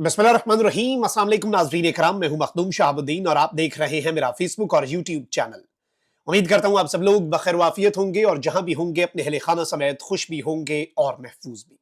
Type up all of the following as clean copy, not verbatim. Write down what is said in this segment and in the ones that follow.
बिस्मिल्लाहिर्रहमानिर्रहीम। अस्सलाम वालेकुम नाज़रीन इकराम, मैं हूं मखदूम शहाबुद्दीन और आप देख रहे हैं मेरा फेसबुक और यूट्यूब चैनल। उम्मीद करता हूं आप सब लोग बखैर वाफियत होंगे और जहां भी होंगे अपने अहले खाना समेत खुश भी होंगे और महफूज भी।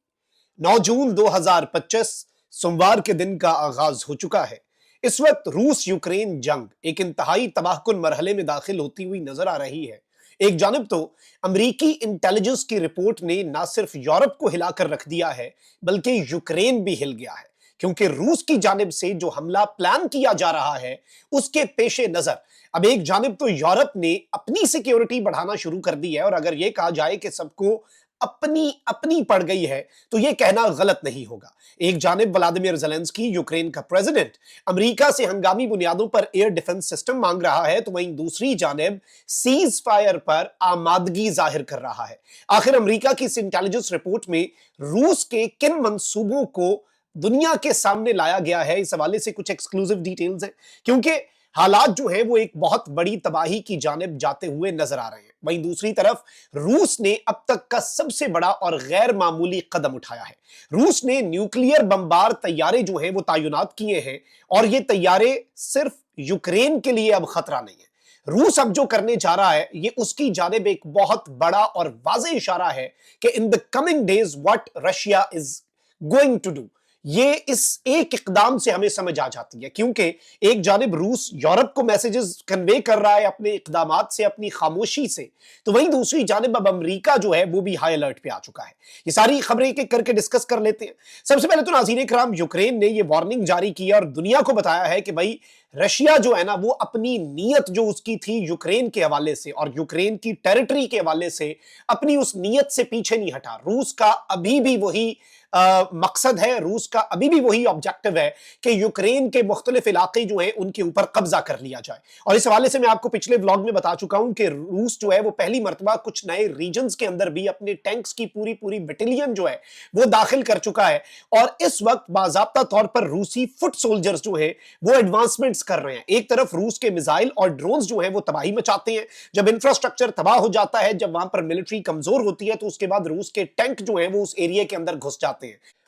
9 जून 2025 सोमवार के दिन का आगाज हो चुका है। इस वक्त रूस यूक्रेन जंग एक इंतहाई तबाहकुन मरहले में दाखिल होती हुई नजर आ रही है। एक जानब तो अमरीकी इंटेलिजेंस की रिपोर्ट ने न सिर्फ यूरोप को हिलाकर रख दिया है, बल्कि यूक्रेन भी हिल गया है, क्योंकि रूस की जानिब से जो हमला प्लान किया जा रहा है उसके पेशे नजर अब एक जानिब तो यूरोप ने अपनी सिक्योरिटी बढ़ाना शुरू कर दी है, और अगर यह कहा जाए कि सबको अपनी अपनी पड़ गई है तो यह कहना गलत नहीं होगा। एक जानिब व्लादिमीर ज़ेलेंस्की यूक्रेन का प्रेसिडेंट अमेरिका से हंगामी बुनियादों पर एयर डिफेंस सिस्टम मांग रहा है, तो वहीं दूसरी जानिब सीज फायर पर आमादगी जाहिर कर रहा है। आखिर अमेरिका की इस इंटेलिजेंस रिपोर्ट में रूस के किन मंसूबों को दुनिया के सामने लाया गया है, इस हवाले से कुछ एक्सक्लूसिव डिटेल्स हैं, क्योंकि हालात जो है वो एक बहुत बड़ी तबाही की जानिब जाते हुए नजर आ रहे हैं। वहीं दूसरी तरफ रूस ने अब तक का सबसे बड़ा और गैर मामूली कदम उठाया है। रूस ने न्यूक्लियर बमबार तैयारे जो हैं वो तैनात किए हैं, और ये तैयारे सिर्फ यूक्रेन के लिए अब खतरा नहीं है। रूस अब जो करने जा रहा है ये उसकी जानिब एक बहुत बड़ा और वाज़ेह इशारा है कि in the coming days what Russia is going to do. ये इस एक इकदाम से हमें समझ आ जाती है, क्योंकि एक जानिब रूस यूरोप को मैसेजेस कन्वे कर रहा है अपने इकदामात से, अपनी खामोशी से, तो वहीं दूसरी जानिब अब अमेरिका जो है वो भी हाई अलर्ट पे आ चुका है। ये सारी खबरें एक एक करके डिस्कस कर लेते हैं। सबसे पहले तो नाज़रीन इकराम, यूक्रेन ने ये वार्निंग जारी की और दुनिया को बताया है कि भाई रशिया जो है ना वो अपनी नीयत जो उसकी थी यूक्रेन के हवाले से और यूक्रेन की टेरिटरी के हवाले से, अपनी उस नीयत से पीछे नहीं हटा। रूस का अभी भी वही मकसद है, रूस का अभी भी वही ऑब्जेक्टिव है कि यूक्रेन के मुख्तलिफ इलाके जो हैं उनके ऊपर कब्जा कर लिया जाए। और इस हवाले से मैं आपको पिछले व्लॉग में बता चुका हूं कि रूस जो है वो पहली मर्तबा कुछ नए रीजन्स के अंदर भी अपने टैंक्स की पूरी पूरी बटालियन जो है वो दाखिल कर चुका है, और इस वक्त बाज़ाब्ता तौर पर रूसी फुट सोल्जर्स जो है वो एडवांसमेंट्स कर रहे हैं। एक तरफ रूस के मिसाइल और ड्रोन्स जो है वो तबाही मचाते हैं। जब इंफ्रास्ट्रक्चर तबाह हो जाता है, जब वहां पर मिलिट्री कमजोर होती है, तो उसके बाद रूस के टैंक जो है वो उस एरिया के अंदर घुस जाते हैं।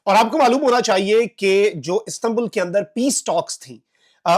और आपको मालूम होना चाहिए कि जो इस्तांबुल के अंदर पीस टॉक्स थी,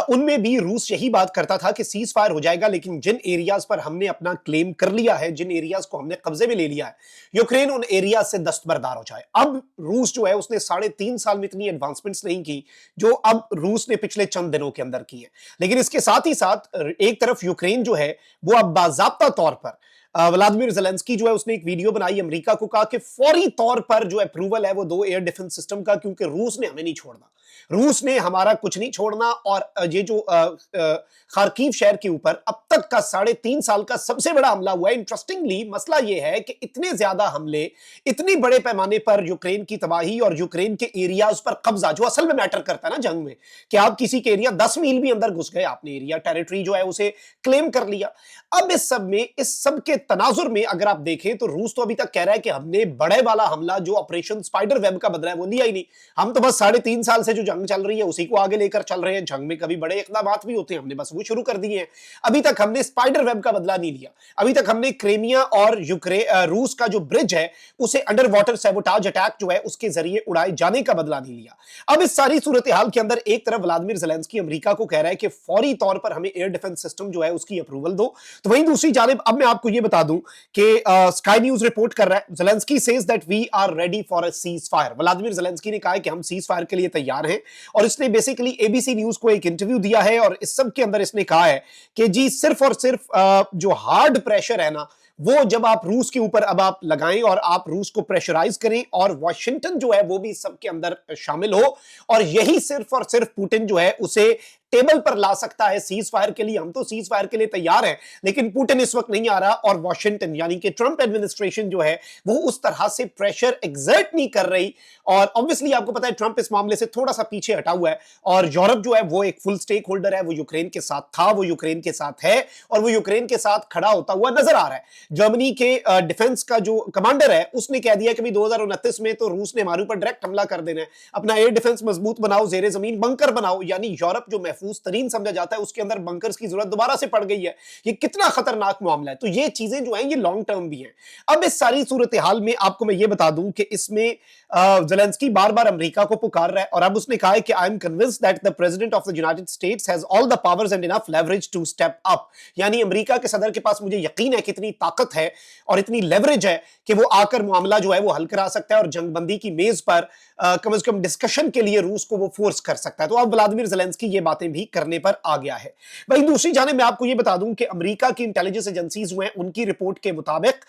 उनमें भी रूस यही बात करता था कि सीज फायर हो जाएगा, लेकिन जिन एरियाज पर हमने अपना क्लेम कर लिया है, जिन एरियाज को हमने कब्जे में ले लिया है, यूक्रेन उन एरियाज से दस्तबरदार हो जाए। अब रूस जो है उसने 3.5 साल में इतनी एडवांसमेंट्स नहीं की जो अब रूस ने पिछले चंद दिनों के अंदर की है। लेकिन इसके साथ ही साथ एक तरफ यूक्रेन जो है वो अब बाज़ाब्ता तौर पर व्लादिमीर ज़ेलेंस्की जो है उसने एक वीडियो बनाई, अमेरिका को कहा कि फौरी तौर पर जो अप्रूवल है वो 2 एयर डिफेंस सिस्टम का, क्योंकि रूस ने हमें नहीं छोड़ना, रूस ने हमारा कुछ नहीं छोड़ना। और ये जो खार्किव शहर के ऊपर अब तक का 3.5 साल का सबसे बड़ा हमला हुआ है। इंटरेस्टिंगली मसला यह है कि इतने ज्यादा हमले, इतनी बड़े पैमाने पर यूक्रेन की तबाही और यूक्रेन के एरियाज पर कब्जा, जो असल में मैटर करता है ना जंग में, कि आप किसी के एरिया 10 मील भी अंदर घुस गए, आपने एरिया टेरिटरी जो है उसे क्लेम कर लिया। अब इस सब में, इस सब के तनाजुर में अगर आप देखें तो रूस तो अभी तक कह रहा है कि हमने बड़े वाला हमला जो ऑपरेशन स्पाइडर वेब का बदला है वो लिया ही नहीं, हम तो बस 3.5 साल से जो जंग चल रही है उसी को आगे लेकर चल रहे हैं। जंग में कभी बड़े इकदाम भी होते हैं, हमने बस वो शुरू कर दिए हैं। अभी तक हमने स्पाइडर वेब का बदला नहीं लिया, अभी तक हमने क्रीमिया और रूस का जो ब्रिज है उसे अंडर वाटर सैबोटाज अटैक जो है उसके जरिए उड़ाए जाने का बदला नहीं लिया। अब इस सारी सूरत हाल के अंदर एक तरफ व्लादिमीर ज़ेलेंस्की अमेरिका को कह रहा है कि फौरी तौर पर हमें एयर डिफेंस सिस्टम जो है उसकी अप्रूवल दो, तो वहीं दूसरी जानिब अब मैं आपको यह बता दूं कि स्काई न्यूज रिपोर्ट कर रहा है, Zelensky says that we are ready for a ceasefire. Vladimir Zelensky ने कहा है कि हम सीज फायर के लिए तैयार हैं, और इसने बेसिकली एबीसी न्यूज को एक इंटरव्यू दिया है, और इस सब के अंदर इसने कहा है कि जी सिर्फ और सिर्फ जो हार्ड प्रेशर है ना वो जब आप रूस के ऊपर अब आप लगाएं और आप रूस को प्रेशराइज करें, और वॉशिंगटन जो है वो भी सबके अंदर शामिल हो, और यही सिर्फ और सिर्फ पुतिन जो है उसे टेबल पर ला सकता है सीज फायर के लिए। हम तो सीज फायर के लिए तैयार हैं, लेकिन पुतिन इस वक्त नहीं आ रहा, और वॉशिंगटन यानी कि ट्रंप एडमिनिस्ट्रेशन जो है वो उस तरह से प्रेशर एग्जर्ट नहीं कर रही। और ऑब्वियसली आपको पता है ट्रंप इस मामले से थोड़ा सा पीछे हटा हुआ है, और यूरोप जो है वो एक फुल स्टेक होल्डर है, वो यूक्रेन के साथ था, वो यूक्रेन के साथ है, और वो यूक्रेन के साथ खड़ा होता हुआ नजर आ रहा है। जर्मनी के डिफेंस का जो कमांडर है उसने कह दिया कि 2029 में तो रूस ने हमारे ऊपर डायरेक्ट हमला कर देना है, अपना एयर डिफेंस मजबूत बनाओ, जेरे जमीन बंकर बनाओ, यानी यूरोप जो महफूज महफूज तरीन समझा जाता है, उसके अंदर बंकर्स की जरूरत दोबारा से पड़ गई है। ये कितना खतरनाक मामला है। तो ये चीजें जो हैं ये लॉन्ग टर्म भी हैं। अब इस सारी सूरत हाल में आपको मैं ये बता दूं कि इसमें ज़ेलेंस्की बार-बार अमेरिका को पुकार रहा है और अब उसने कहा है कि I am convinced that the president of the United States has all the powers and enough leverage to step up. यानी अमेरिका के सदर के पास मुझे यकीन है कि इतनी ताकत है और इतनी लेवरेज है कि वो आकर मामला जो है वो हल करा सकता है और जंगबंदी की मेज पर कम से कम डिस्कशन के लिए रूस को वो फोर्स कर सकता है। तो अब व्लादिमीर ज़ेलेंस्की ये बातें भी करने पर आ गया है। वहीं दूसरी जानिब मैं आपको ये बता दूं कि अमेरिका की इंटेलिजेंस एजेंसीज हुए उनकी रिपोर्ट के मुताबिक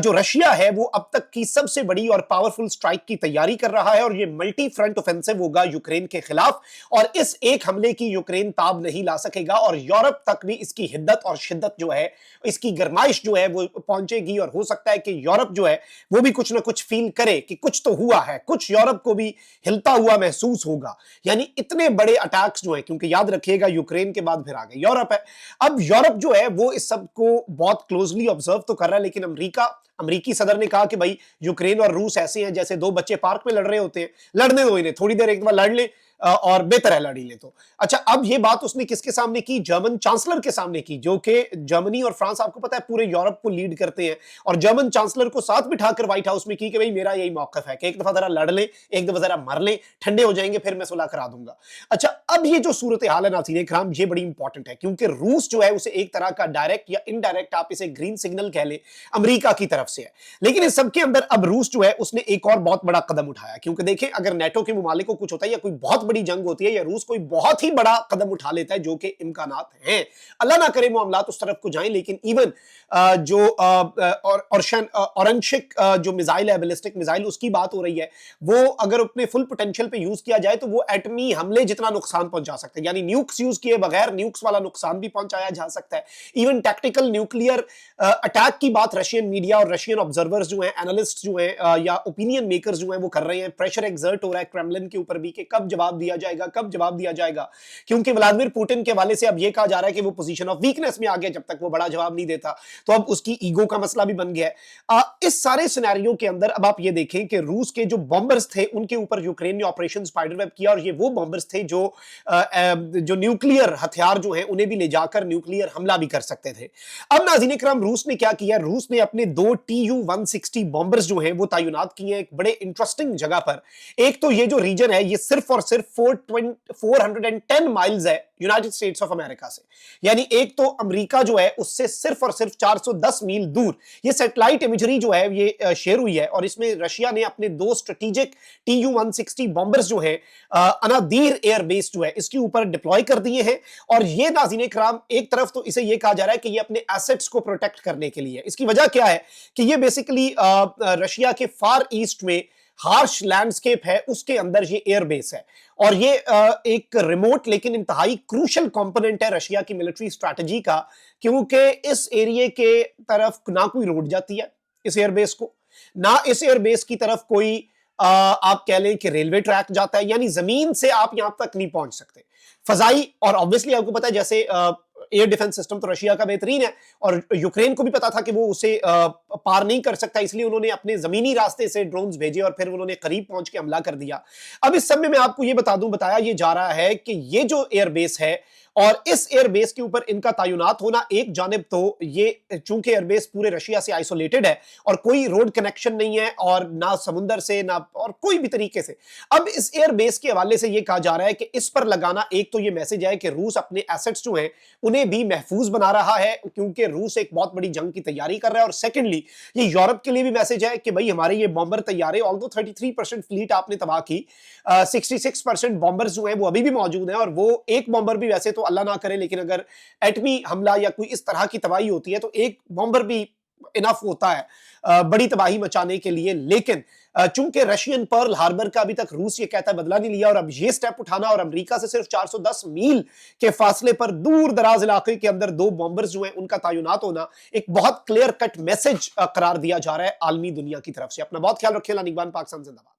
जो रशिया है वो अब तक की सबसे बड़ी और पावरफुल स्ट्राइक की तैयारी कर रहा है और ये मल्टी फ्रंट ऑफेंसिव होगा यूक्रेन के खिलाफ और इस एक हमले की यूक्रेन ताब नहीं ला सकेगा और यूरोप तक भी इसकी हिद्दत और शिद्दत जो है, इसकी गरमाइश जो है वो पहुंचेगी और हो सकता है कि यूरोप जो है वो भी कुछ ना कुछ फील करे कि कुछ तो हुआ है, कुछ यूरोप को भी हिलता हुआ महसूस होगा। यानी इतने बड़े अटैक्स जो है, क्योंकि याद रखिएगा यूक्रेन के बाद फिर आगे यूरोप है। अब यूरोप जो है वो इस सब को बहुत क्लोजली ऑब्जर्व तो कर रहा है, लेकिन अमेरिकी सदर ने कहा कि भाई यूक्रेन और रूस ऐसे हैं जैसे दो बच्चे पार्क में लड़ रहे होते हैं, लड़ने दो इन्हें, थोड़ी देर एक बार लड़ ले और बेहतर है लड़ ही ले। तो अच्छा, अब ये बात उसने किसके सामने की? जर्मन चांसलर के सामने की, जो कि जर्मनी और फ्रांस आपको पता है पूरे यूरोप को लीड करते हैं, और जर्मन चांसलर को साथ बिठाकर व्हाइट हाउस में की कि भाई मेरा यही मौकफ है कि एक दफा जरा लड़ ले, एक दफा जरा मर ले, ठंडे हो जाएंगे, फिर मैं सुलह करा दूंगा। अच्छा, अब ये जो सूरत हाल है नाज़रीन इकराम, ये बड़ी इंपॉर्टेंट है क्योंकि रूस जो है उसे एक तरह का डायरेक्ट या इनडायरेक्ट आप इसे ग्रीन सिग्नल कह ले अमेरिका की तरफ से है। लेकिन इस सबके अंदर अब रूस जो है उसने एक और बहुत बड़ा कदम उठाया, क्योंकि देखें अगर नेटो के मुमालिक को कुछ होता है या कोई बहुत बड़ी जंग होती है या रूस कोई बहुत ही बड़ा कदम उठा लेता है, जो कि इम्कानात हैं, अल्लाह ना करे मामलात उस तरफ को जाएं, लेकिन इवन जो ऑरेंशिक जो मिसाइल है, बैलिस्टिक मिसाइल, उसकी बात हो रही है, वो अगर अपने फुल पोटेंशियल पे यूज किया जाए तो वो एटमी हमले जितना नुकसान पहुंचा सकते हैं। यानी न्यूक्स यूज किए बगैर न्यूक्स वाला नुकसान भी पहुंचाया जा सकता है। इवन टैक्टिकल न्यूक्लियर अटैक की बात रशियन मीडिया और रशियन ऑब्जर्वर्स जो हैं, एनालिस्ट जो हैं या ओपिनियन मेकर्स जो हैं वो कर रहे हैं। प्रेशर एक्सर्ट हो रहा है क्रेमलिन के ऊपर भी कि कब जवाब दिया जाएगा, कब जवाब दिया जाएगा, क्योंकि व्लादिमीर पुतिन के हवाले से अब ये कहा जा रहा है कि वो पोजीशन ऑफ वीकनेस में आ गया जब तक वो बड़ा जवाब नहीं देता, तो अब उसकी ईगो का मसला भी बन गया है। इस सारे सिनेरियो के अंदर अब आप ये देखें कि रूस के जो बॉम्बर्स थे उनके ऊपर यूक्रेन ने ऑपरेशन स्पाइडरवेब किया, और ये वो बॉम्बर्स थे जो न्यूक्लियर हथियार जो हैं उन्हें भी ले जाकर न्यूक्लियर हमला भी कर सकते थे। अब नाज़रीन इकराम, रूस ने क्या किया? रूस ने अपने 2 TU-160 बॉम्बर्स जो हैं वो तैनात किए हैं एक बड़े इंटरेस्टिंग जगह पर। एक तो ये जो रीजन है ये सिर्फ और सिर्फ 410 माइल्स है यूनाइटेड स्टेट्स ऑफ अमेरिका से, यानी एक तो अमेरिका जो है उससे सिर्फ और सिर्फ 410 मील दूर ये सैटेलाइट इमेजरी जो है ये शेयर हुई है, और इसमें रशिया ने अपने 2 स्ट्रेटेजिक TU-160 बॉम्बर्स जो है अनादीर एयरबेस जो है इसके ऊपर डिप्लॉय कर दिए हैं। और ये नाज़रीन इकराम, एक तरफ तो इसे ये कहा जा रहा है कि ये अपने एसेट्स को प्रोटेक्ट करने के लिए, इसकी वजह क्या है कि ये बेसिकली रशिया के फार ईस्ट में हार्श लैंडस्केप है, उसके अंदर ये एयरबेस है, और ये एक रिमोट लेकिन इंतहाई क्रूशल कंपोनेंट है रशिया की मिलिट्री स्ट्रैटेजी का, क्योंकि इस एरिया के तरफ ना कोई रोड जाती है इस एयरबेस को, ना इस एयरबेस की तरफ कोई आप कह लें कि रेलवे ट्रैक जाता है, यानी जमीन से आप यहां तक नहीं पहुंच सकते। फजाई, और ऑब्वियसली आपको पता है जैसे एयर डिफेंस सिस्टम तो रशिया का बेहतरीन है, और यूक्रेन को भी पता था कि वो उसे पार नहीं कर सकता, इसलिए उन्होंने अपने जमीनी रास्ते से ड्रोन्स भेजे और फिर उन्होंने करीब पहुंच के हमला कर दिया। अब इस समय में आपको ये बताया ये जा रहा है कि ये जो एयरबेस है और इस एयरबेस के ऊपर इनका तैनात होना, एक जानिब तो ये चूंकि एयरबेस पूरे रशिया से आइसोलेटेड है और कोई रोड कनेक्शन नहीं है और ना समुंदर से ना और कोई भी तरीके से, अब इस एयरबेस के हवाले से ये कहा जा रहा है कि इस पर लगाना एक तो ये मैसेज है कि रूस अपने एसेट्स जो हैं उन्हें भी महफूज बना रहा है, क्योंकि रूस एक बहुत बड़ी जंग की तैयारी कर रहा है, और सेकेंडली ये यूरोप के लिए भी मैसेज है कि भाई हमारे ये बॉम्बर तैयार है। ऑल्दो 33% फ्लीट आपने तबाह की, 66% बॉम्बर्स जो हैं वो अभी भी मौजूद हैं, और वो एक बॉम्बर भी वैसे तो अल्लाह ना करे, लेकिन अगर एटमी हमला या कोई इस तरह की तबाही होती है तो एक बॉम्बर भी इनफ होता है बड़ी तबाही मचाने के लिए। लेकिन चूंकि रशियन पर्ल हार्बर का अभी तक रूस ये कहता है बदला नहीं लिया, और अब ये स्टेप उठाना और अमेरिका से सिर्फ 410 मील के फासले पर दूर दराज इलाके के अंदर 2 बॉम्बर्स जो हैं उनका तैनात होना एक बहुत क्लियर कट मैसेज करार दिया जा रहा है आलमी दुनिया की तरफ से। अपना बहुत ख्याल रखें। निगरान पाकिस्तान जिंदाबाद।